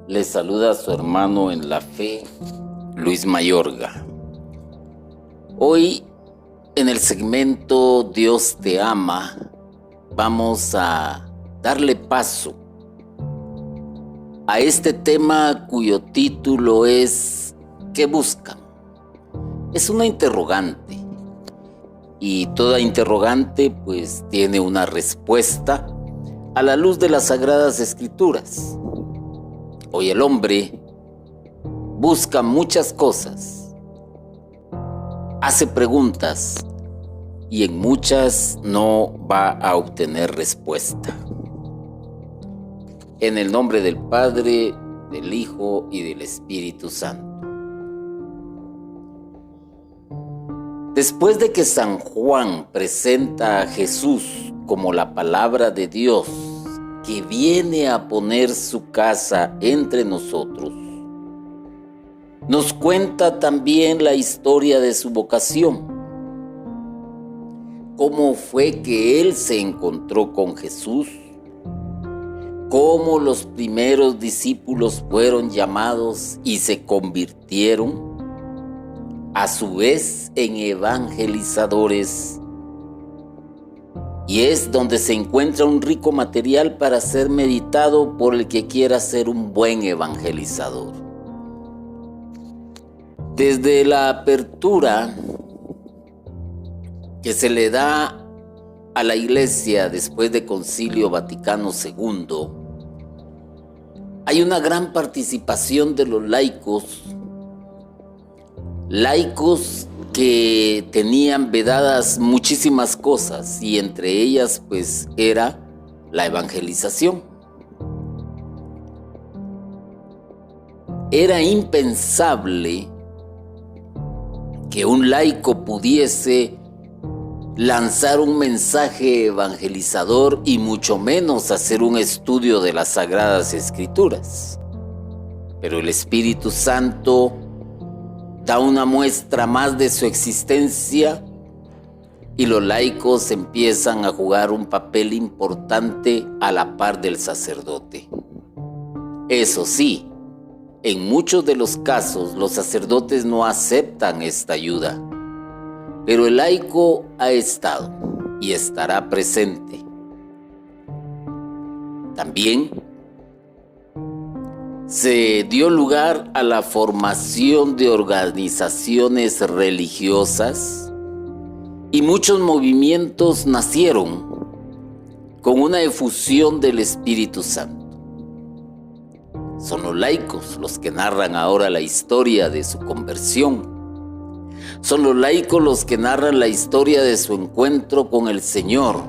Le saluda a su hermano en la fe, Luis Mayorga. Hoy, en el segmento Dios te ama, vamos a darle paso a este tema cuyo título es ¿qué buscan? Es una interrogante y toda interrogante pues tiene una respuesta a la luz de las Sagradas Escrituras. Hoy el hombre busca muchas cosas, hace preguntas y en muchas no va a obtener respuesta. En el nombre del Padre, del Hijo y del Espíritu Santo. Después de que San Juan presenta a Jesús como la palabra de Dios que viene a poner su casa entre nosotros, nos cuenta también la historia de su vocación. Cómo fue que él se encontró con Jesús, cómo los primeros discípulos fueron llamados y se convirtieron a su vez en evangelizadores. Y es donde se encuentra un rico material para ser meditado por el que quiera ser un buen evangelizador. Desde la apertura que se le da a la Iglesia después del Concilio Vaticano II, hay una gran participación de los laicos que tenían vedadas muchísimas cosas y entre ellas pues era la evangelización. Era impensable que un laico pudiese lanzar un mensaje evangelizador y mucho menos hacer un estudio de las Sagradas Escrituras. Pero el Espíritu Santo da una muestra más de su existencia y los laicos empiezan a jugar un papel importante a la par del sacerdote. Eso sí, en muchos de los casos los sacerdotes no aceptan esta ayuda, pero el laico ha estado y estará presente. También se dio lugar a la formación de organizaciones religiosas y muchos movimientos nacieron con una efusión del Espíritu Santo. Son los laicos los que narran ahora la historia de su conversión. Son los laicos los que narran la historia de su encuentro con el Señor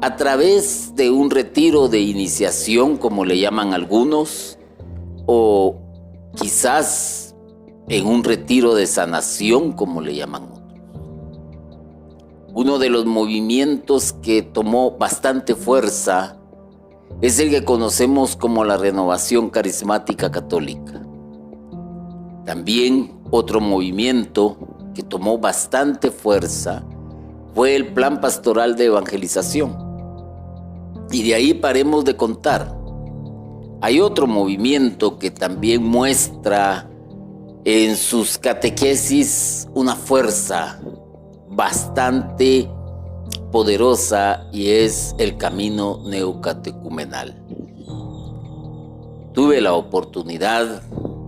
a través de un retiro de iniciación, como le llaman algunos, o quizás en un retiro de sanación, como le llaman otros. Uno de los movimientos que tomó bastante fuerza es el que conocemos como la Renovación Carismática Católica. También otro movimiento que tomó bastante fuerza fue el Plan Pastoral de Evangelización. Y de ahí paremos de contar. Hay otro movimiento que también muestra en sus catequesis una fuerza bastante poderosa y es el camino neocatecumenal. Tuve la oportunidad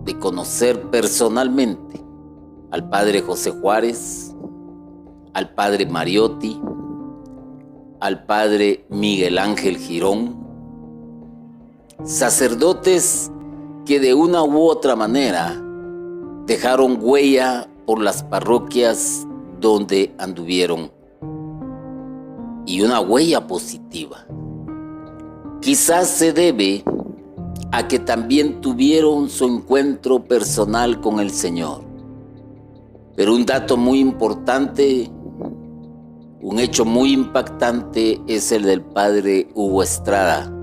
de conocer personalmente al padre José Juárez, al padre Mariotti, al padre Miguel Ángel Girón, sacerdotes que de una u otra manera dejaron huella por las parroquias donde anduvieron y una huella positiva. Quizás se debe a que también tuvieron su encuentro personal con el Señor. Pero un dato muy importante, un hecho muy impactante es el del padre Hugo Estrada,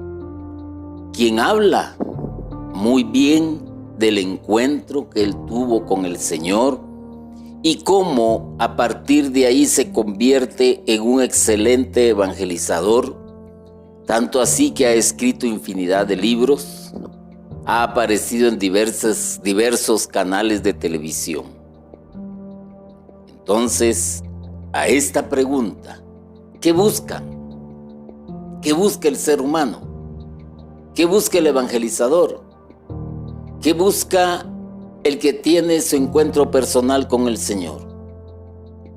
quien habla muy bien del encuentro que él tuvo con el Señor y cómo a partir de ahí se convierte en un excelente evangelizador, tanto así que ha escrito infinidad de libros ha aparecido en diversos canales de televisión. Entonces, a esta pregunta, ¿qué buscan? ¿Qué busca el ser humano? ¿Qué busca el evangelizador? ¿Qué busca el que tiene su encuentro personal con el Señor?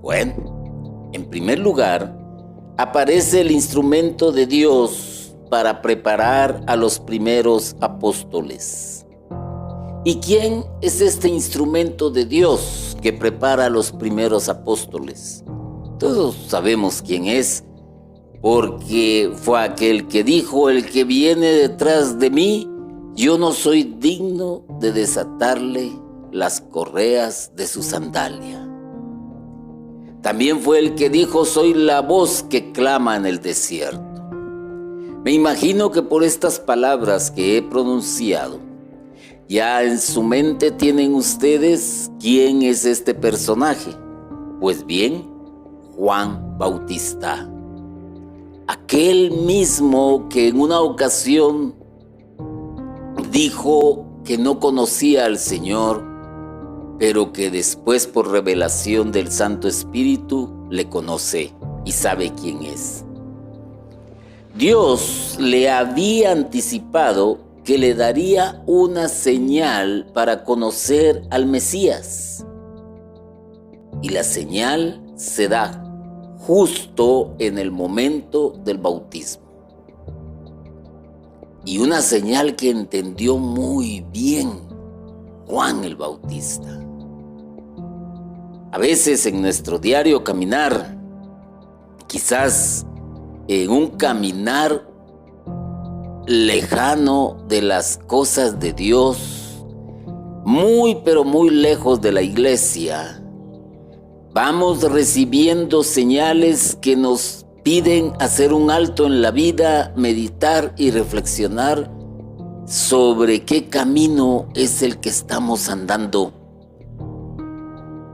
Bueno, en primer lugar, aparece el instrumento de Dios para preparar a los primeros apóstoles. ¿Y quién es este instrumento de Dios que prepara a los primeros apóstoles? Todos sabemos quién es, porque fue aquel que dijo: el que viene detrás de mí, yo no soy digno de desatarle las correas de su sandalia. También fue el que dijo: soy la voz que clama en el desierto. Me imagino que por estas palabras que he pronunciado, ya en su mente tienen ustedes quién es este personaje. Pues bien, Juan Bautista, aquel mismo que en una ocasión dijo que no conocía al Señor, pero que después, por revelación del Santo Espíritu, le conoce y sabe quién es. Dios le había anticipado que le daría una señal para conocer al Mesías. Y la señal se da justo en el momento del bautismo. Y una señal que entendió muy bien Juan el Bautista. A veces en nuestro diario caminar, quizás en un caminar lejano de las cosas de Dios, muy pero muy lejos de la iglesia, vamos recibiendo señales que nos piden hacer un alto en la vida, meditar y reflexionar sobre qué camino es el que estamos andando.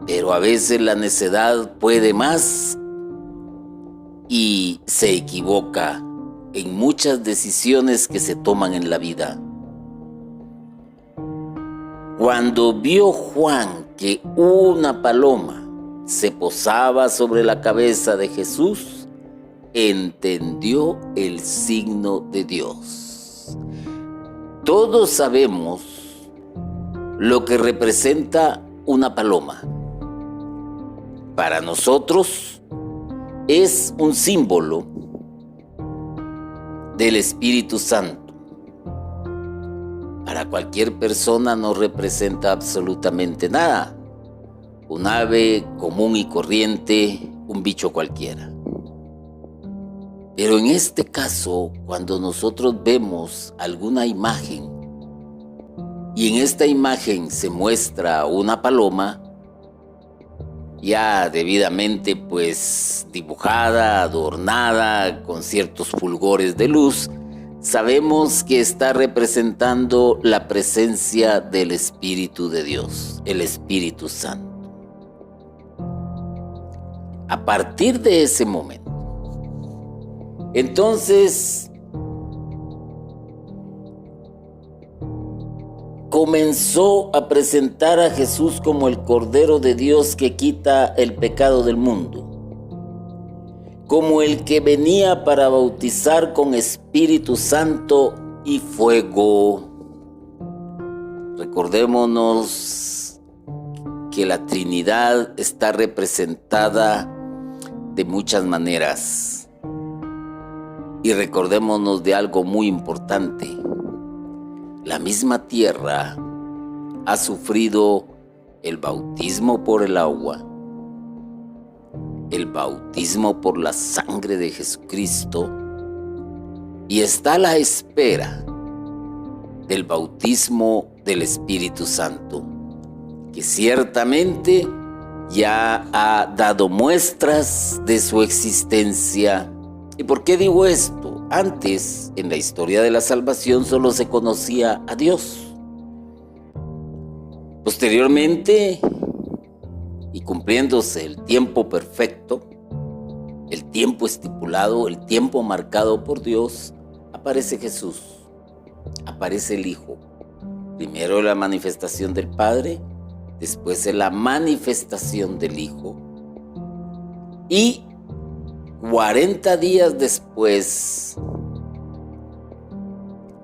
Pero a veces la necedad puede más y se equivoca en muchas decisiones que se toman en la vida. Cuando vio Juan que una paloma se posaba sobre la cabeza de Jesús, entendió el signo de Dios. Todos sabemos lo que representa una paloma. Para nosotros es un símbolo del Espíritu Santo. Para cualquier persona no representa absolutamente nada. Un ave común y corriente, un bicho cualquiera. Pero en este caso, cuando nosotros vemos alguna imagen y en esta imagen se muestra una paloma, ya debidamente pues dibujada, adornada, con ciertos fulgores de luz, sabemos que está representando la presencia del Espíritu de Dios, el Espíritu Santo. A partir de ese momento, entonces comenzó a presentar a Jesús como el Cordero de Dios que quita el pecado del mundo, como el que venía para bautizar con Espíritu Santo y fuego. Recordémonos que la Trinidad está representada de muchas maneras. Y recordémonos de algo muy importante. La misma tierra ha sufrido el bautismo por el agua, el bautismo por la sangre de Jesucristo, y está a la espera del bautismo del Espíritu Santo, que ciertamente ya ha dado muestras de su existencia. ¿Y por qué digo esto? Antes, en la historia de la salvación, solo se conocía a Dios. Posteriormente, y cumpliéndose el tiempo perfecto, el tiempo estipulado, el tiempo marcado por Dios, aparece Jesús, aparece el Hijo, Primero la manifestación del Padre, después la manifestación del Hijo. Y 40 días después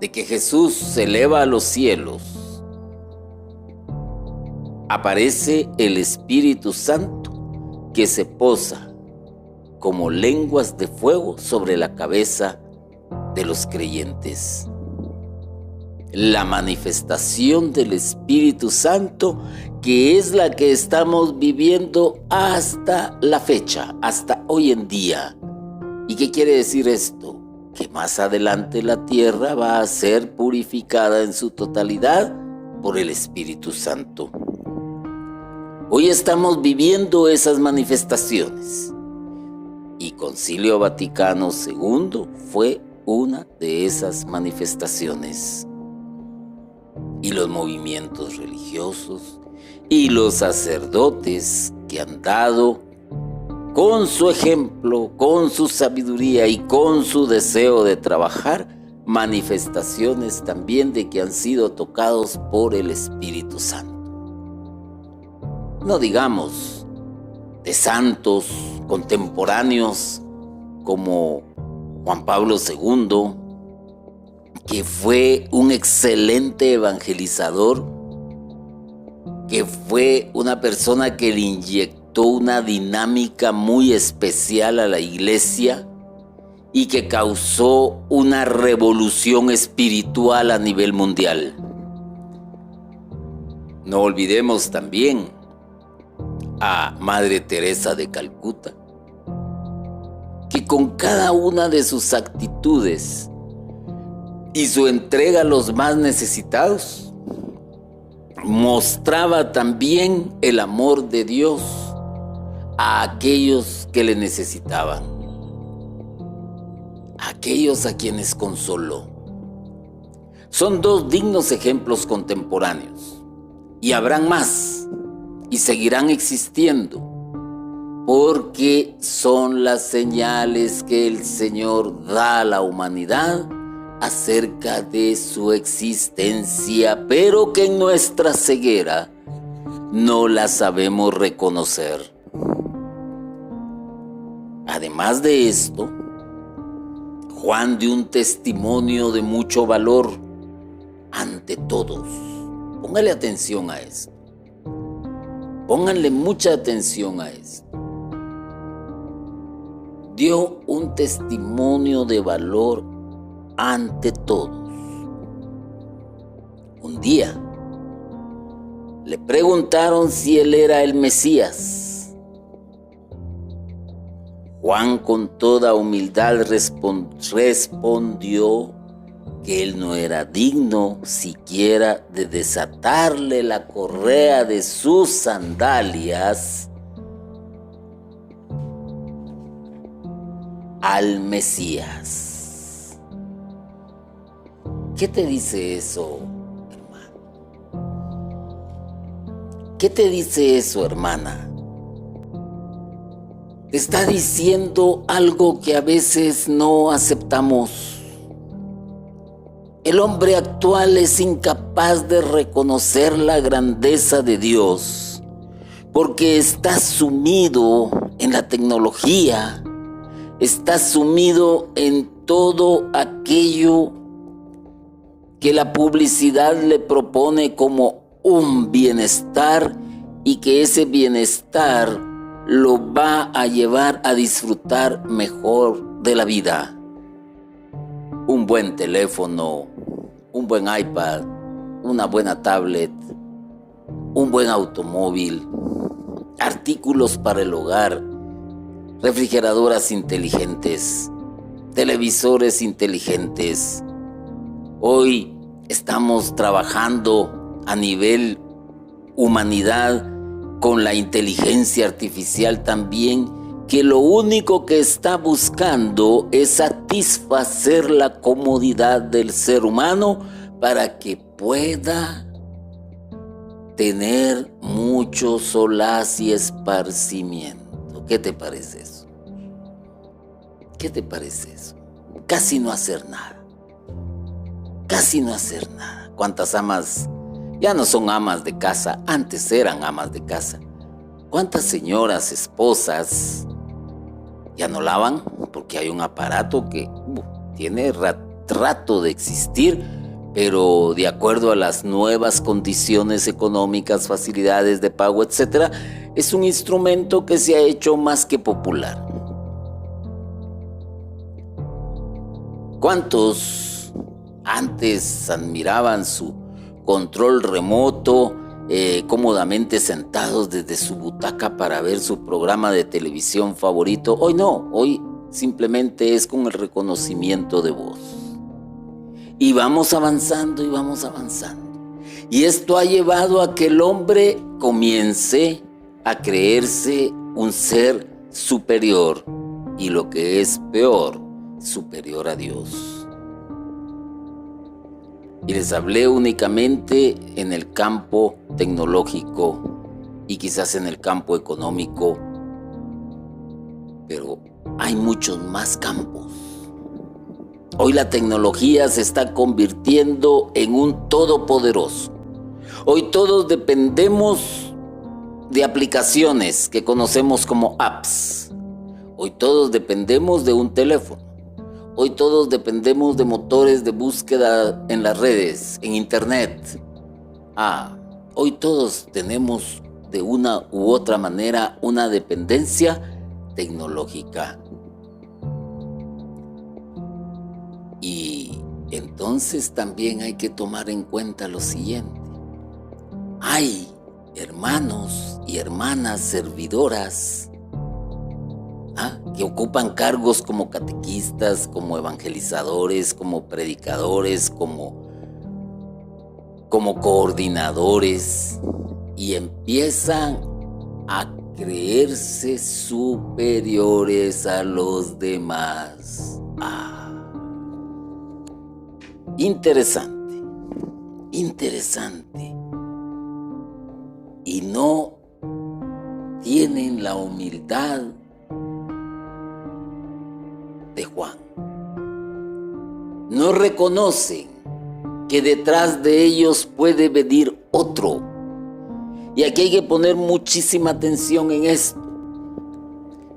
de que Jesús se eleva a los cielos, aparece el Espíritu Santo que se posa como lenguas de fuego sobre la cabeza de los creyentes. La manifestación del Espíritu Santo, que es la que estamos viviendo hasta la fecha, hasta hoy en día. ¿Y qué quiere decir esto? Que más adelante la tierra va a ser purificada en su totalidad por el Espíritu Santo. Hoy estamos viviendo esas manifestaciones. Y Concilio Vaticano II fue una de esas manifestaciones. Y los movimientos religiosos y los sacerdotes que han dado con su ejemplo, con su sabiduría y con su deseo de trabajar, manifestaciones también de que han sido tocados por el Espíritu Santo. No digamos de santos contemporáneos como Juan Pablo II, que fue un excelente evangelizador, que fue una persona que le inyectó una dinámica muy especial a la iglesia y que causó una revolución espiritual a nivel mundial. No olvidemos también a Madre Teresa de Calcuta, que con cada una de sus actitudes y su entrega a los más necesitados, mostraba también el amor de Dios a aquellos que le necesitaban, a aquellos a quienes consoló. Son dos dignos ejemplos contemporáneos, y habrán más, y seguirán existiendo, porque son las señales que el Señor da a la humanidad acerca de su existencia, pero que en nuestra ceguera no la sabemos reconocer. Además de esto, Juan dio un testimonio de mucho valor ante todos. Póngale atención a esto. Pónganle mucha atención a esto. Dio un testimonio de valor ante todos. Un día le preguntaron si él era el Mesías. Juan con toda humildad respondió que él no era digno siquiera de desatarle la correa de sus sandalias al Mesías. ¿Qué te dice eso, hermano? ¿Qué te dice eso, hermana? Te está diciendo algo que a veces no aceptamos. El hombre actual es incapaz de reconocer la grandeza de Dios porque está sumido en la tecnología, está sumido en todo aquello que la publicidad le propone como un bienestar y que ese bienestar lo va a llevar a disfrutar mejor de la vida. Un buen teléfono, un buen iPad, una buena tablet, un buen automóvil, artículos para el hogar, refrigeradoras inteligentes, televisores inteligentes. Hoy estamos trabajando a nivel humanidad con la inteligencia artificial también, que lo único que está buscando es satisfacer la comodidad del ser humano para que pueda tener mucho solaz y esparcimiento. ¿Qué te parece eso? ¿Qué te parece eso? Casi no hacer nada. Casi no hacer nada. ¿Cuántas amas Ya no son amas de casa, antes eran amas de casa. ¿Cuántas señoras, esposas, ya no lavan? Porque hay un aparato que tiene rato de existir, pero de acuerdo a las nuevas condiciones económicas, facilidades de pago, etc., es un instrumento que se ha hecho más que popular. ¿Cuántos antes admiraban su control remoto, cómodamente sentados desde su butaca para ver su programa de televisión favorito? Hoy no, hoy simplemente es con el reconocimiento de voz. Y vamos avanzando y vamos avanzando. Y esto ha llevado a que el hombre comience a creerse un ser superior y, lo que es peor, superior a Dios. Y les hablé únicamente en el campo tecnológico y quizás en el campo económico, pero hay muchos más campos. Hoy la tecnología se está convirtiendo en un todopoderoso. Hoy todos dependemos de aplicaciones que conocemos como apps. Hoy todos dependemos de un teléfono. Hoy todos dependemos de motores de búsqueda en las redes, en internet. Hoy todos tenemos de una u otra manera una dependencia tecnológica. Y entonces también hay que tomar en cuenta lo siguiente. Hay hermanos y hermanas servidoras que ocupan cargos como catequistas, como evangelizadores, como predicadores, como coordinadores, y empiezan a creerse superiores a los demás. Interesante. Y no tienen la humildad de Juan. No reconocen que detrás de ellos puede venir otro. Y aquí hay que poner muchísima atención en esto.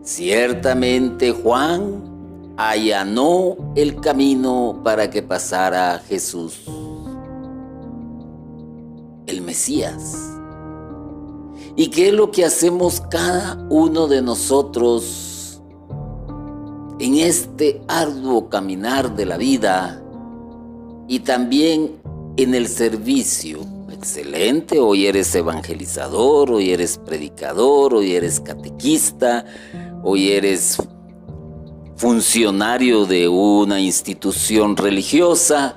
Ciertamente Juan allanó el camino para que pasara Jesús, el Mesías. ¿Y qué es lo que hacemos cada uno de nosotros en este arduo caminar de la vida y también en el servicio? Excelente, hoy eres evangelizador, hoy eres predicador, hoy eres catequista, hoy eres funcionario de una institución religiosa.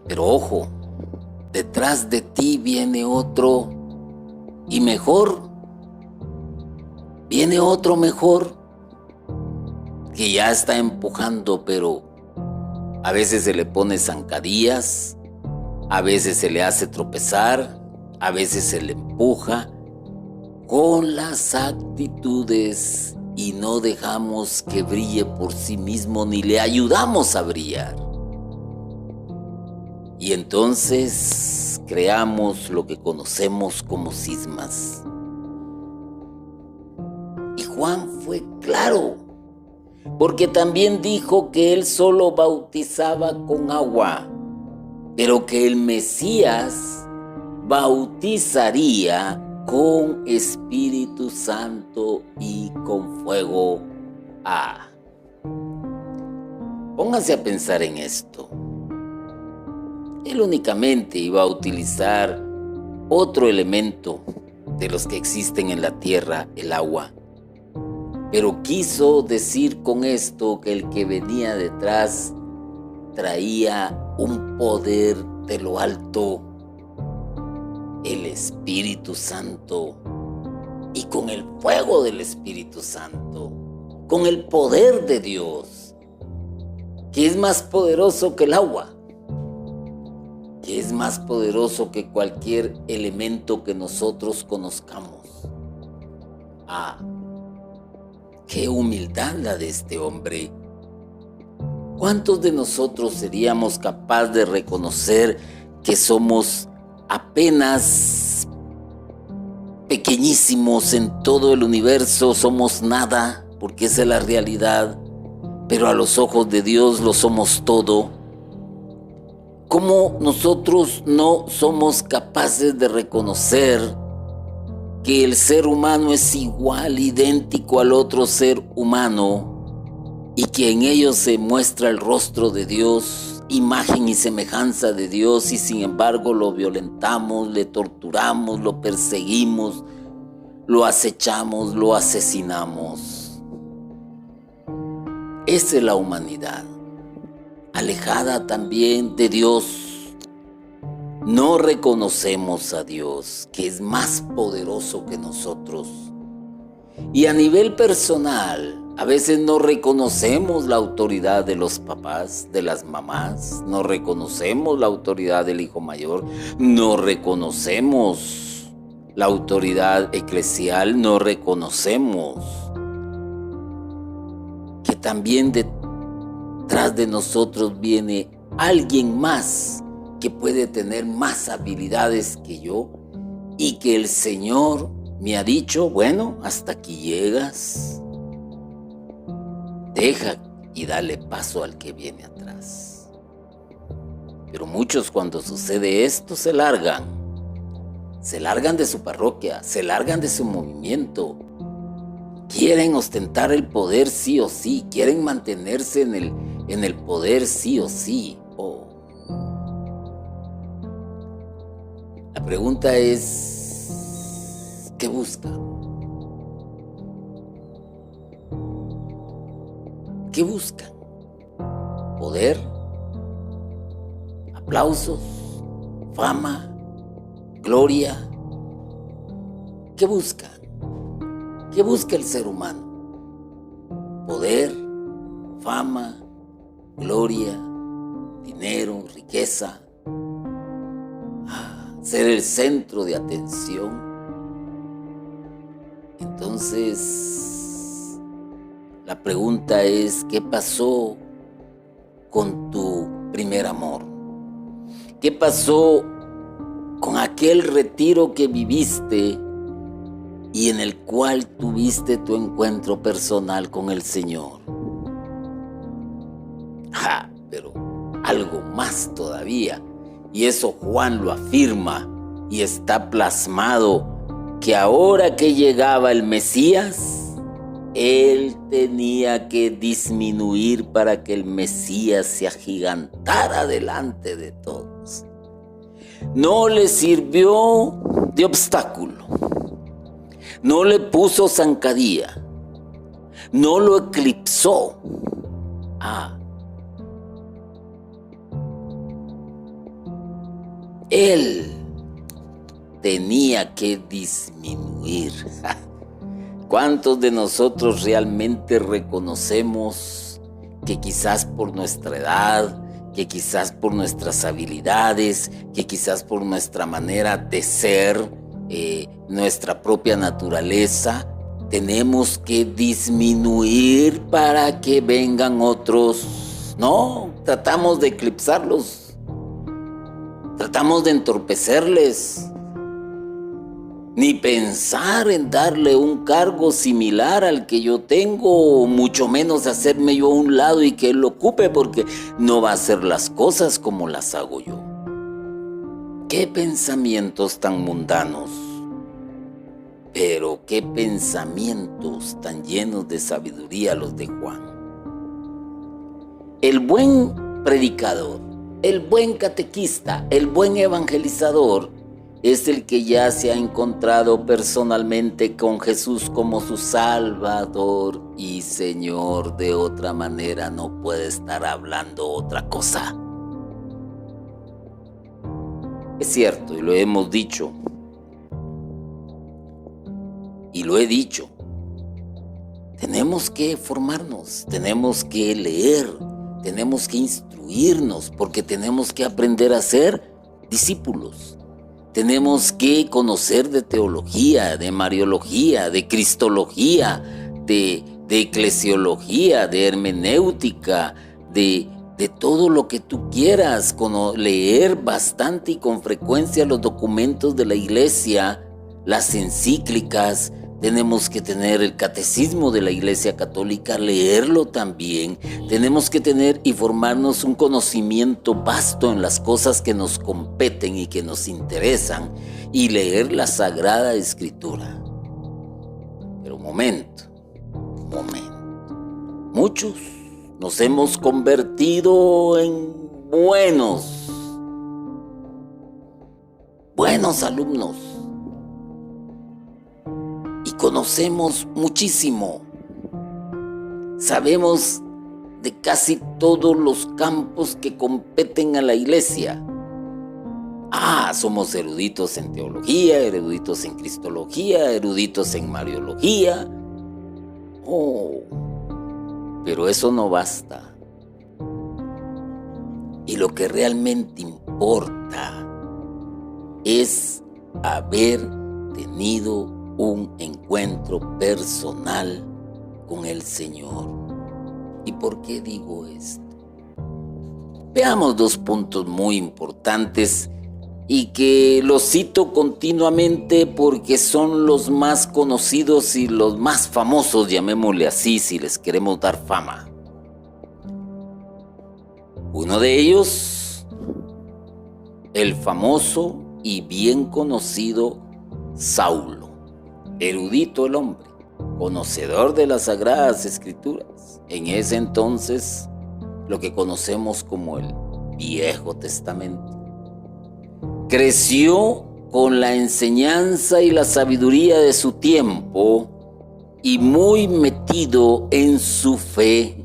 Pero ojo, detrás de ti viene otro y mejor, viene otro mejor que ya está empujando, pero a veces se le pone zancadillas, a veces se le hace tropezar, a veces se le empuja con las actitudes y no dejamos que brille por sí mismo ni le ayudamos a brillar. Y entonces creamos lo que conocemos como cismas. Y Juan fue claro, porque también dijo que él solo bautizaba con agua, pero que el Mesías bautizaría con Espíritu Santo y con fuego. Póngase a pensar en esto. Él únicamente iba a utilizar otro elemento de los que existen en la tierra, el agua. Pero quiso decir con esto que el que venía detrás traía un poder de lo alto, el Espíritu Santo, y con el fuego del Espíritu Santo, con el poder de Dios, que es más poderoso que el agua, que es más poderoso que cualquier elemento que nosotros conozcamos. ¡Qué humildad la de este hombre! ¿Cuántos de nosotros seríamos capaces de reconocer que somos apenas pequeñísimos en todo el universo, somos nada, porque esa es la realidad, pero a los ojos de Dios lo somos todo. ¿Cómo nosotros no somos capaces de reconocer que el ser humano es igual, idéntico al otro ser humano, y que en ellos se muestra el rostro de Dios, imagen y semejanza de Dios, y sin embargo lo violentamos, le torturamos, lo perseguimos, lo acechamos, lo asesinamos? Esa es la humanidad, alejada también de Dios. No reconocemos a Dios, que es más poderoso que nosotros. Y a nivel personal, a veces no reconocemos la autoridad de los papás, de las mamás, no reconocemos la autoridad del hijo mayor, no reconocemos la autoridad eclesial, no reconocemos que también detrás de nosotros viene alguien más que puede tener más habilidades que yo, y que el Señor me ha dicho, bueno, hasta aquí llegas, deja y dale paso al que viene atrás. Pero muchos, cuando sucede esto, se largan de su parroquia, se largan de su movimiento, quieren ostentar el poder sí o sí, quieren mantenerse en el poder sí o sí. La pregunta es, ¿qué buscan? ¿Qué buscan? ¿Poder? ¿Aplausos? ¿Fama? ¿Gloria? ¿Qué buscan? ¿Qué busca el ser humano? ¿Poder? ¿Fama? ¿Gloria? ¿Dinero? ¿Riqueza? Ser el centro de atención. Entonces, la pregunta es, ¿qué pasó con tu primer amor? ¿Qué pasó con aquel retiro que viviste y en el cual tuviste tu encuentro personal con el Señor? Pero algo más todavía. Y eso Juan lo afirma y está plasmado, que ahora que llegaba el Mesías, él tenía que disminuir para que el Mesías se agigantara delante de todos. No le sirvió de obstáculo, no le puso zancadilla, no lo eclipsó. Él tenía que disminuir. ¿Cuántos de nosotros realmente reconocemos que quizás por nuestra edad, que quizás por nuestras habilidades, que quizás por nuestra manera de ser, nuestra propia naturaleza, tenemos que disminuir para que vengan otros? No, tratamos de eclipsarlos. Tratamos de entorpecerles, ni pensar en darle un cargo similar al que yo tengo, o mucho menos hacerme yo a un lado y que él lo ocupe, porque no va a hacer las cosas como las hago yo. ¡Qué pensamientos tan mundanos! Pero qué pensamientos tan llenos de sabiduría los de Juan. El buen predicador, el buen catequista, el buen evangelizador es el que ya se ha encontrado personalmente con Jesús como su Salvador y Señor. De otra manera no puede estar hablando otra cosa. Es cierto, y lo hemos dicho, y lo he dicho, tenemos que formarnos, tenemos que leer, tenemos que instruirnos, porque tenemos que aprender a ser discípulos. Tenemos que conocer de teología, de mariología, de cristología, de eclesiología, de hermenéutica, de de todo lo que tú quieras, leer bastante y con frecuencia los documentos de la iglesia, las encíclicas. Tenemos que tener el catecismo de la Iglesia Católica, leerlo también. Tenemos que tener y formarnos un conocimiento vasto en las cosas que nos competen y que nos interesan, y leer la Sagrada Escritura. Pero un momento. Muchos nos hemos convertido en buenos alumnos. Y conocemos muchísimo. Sabemos de casi todos los campos que competen a la iglesia. Somos eruditos en teología, eruditos en cristología, eruditos en mariología. Pero eso no basta. Y lo que realmente importa es haber tenido un encuentro personal con el Señor. ¿Y por qué digo esto? Veamos 2 puntos muy importantes y que los cito continuamente porque son los más conocidos y los más famosos, llamémosle así, si les queremos dar fama. Uno de ellos, el famoso y bien conocido Saulo. Erudito el hombre, conocedor de las Sagradas Escrituras. En ese entonces, lo que conocemos como el Viejo Testamento. Creció con la enseñanza y la sabiduría de su tiempo y muy metido en su fe.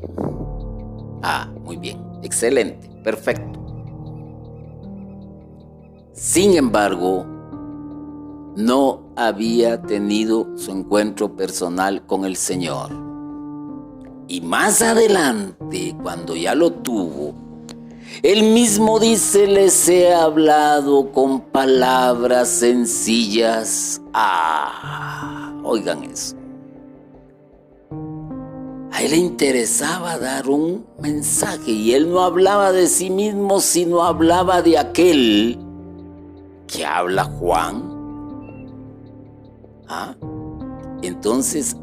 Muy bien, excelente, perfecto. Sin embargo, no había tenido su encuentro personal con el Señor. Y más adelante, cuando ya lo tuvo, él mismo dice: les he hablado con palabras sencillas. Oigan eso. A él le interesaba dar un mensaje y él no hablaba de sí mismo, sino hablaba de aquel que habla Juan. Entonces,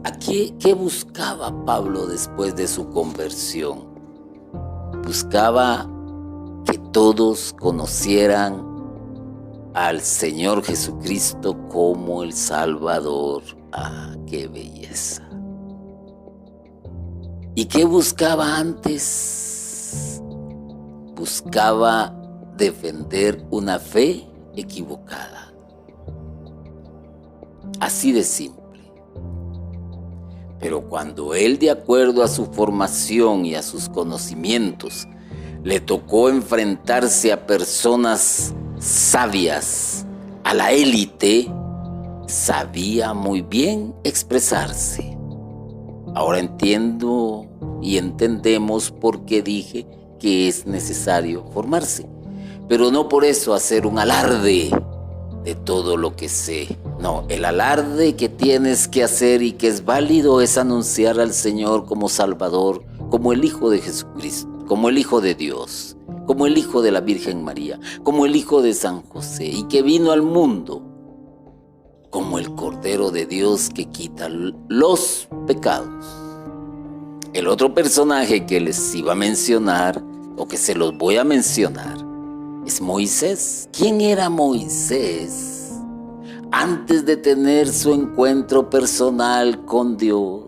¿qué buscaba Pablo después de su conversión? Buscaba que todos conocieran al Señor Jesucristo como el Salvador. ¡Qué belleza! ¿Y qué buscaba antes? Buscaba defender una fe equivocada. Así de simple. Pero cuando él, de acuerdo a su formación y a sus conocimientos, le tocó enfrentarse a personas sabias, a la élite, sabía muy bien expresarse. Ahora entiendo y entendemos por qué dije que es necesario formarse, pero no por eso hacer un alarde de todo lo que sé. No, el alarde que tienes que hacer y que es válido es anunciar al Señor como Salvador, como el Hijo de Jesucristo, como el Hijo de Dios, como el Hijo de la Virgen María, como el Hijo de San José, y que vino al mundo como el Cordero de Dios que quita los pecados. El otro personaje que les iba a mencionar, o que se los voy a mencionar, es Moisés. ¿Quién era Moisés antes de tener su encuentro personal con Dios?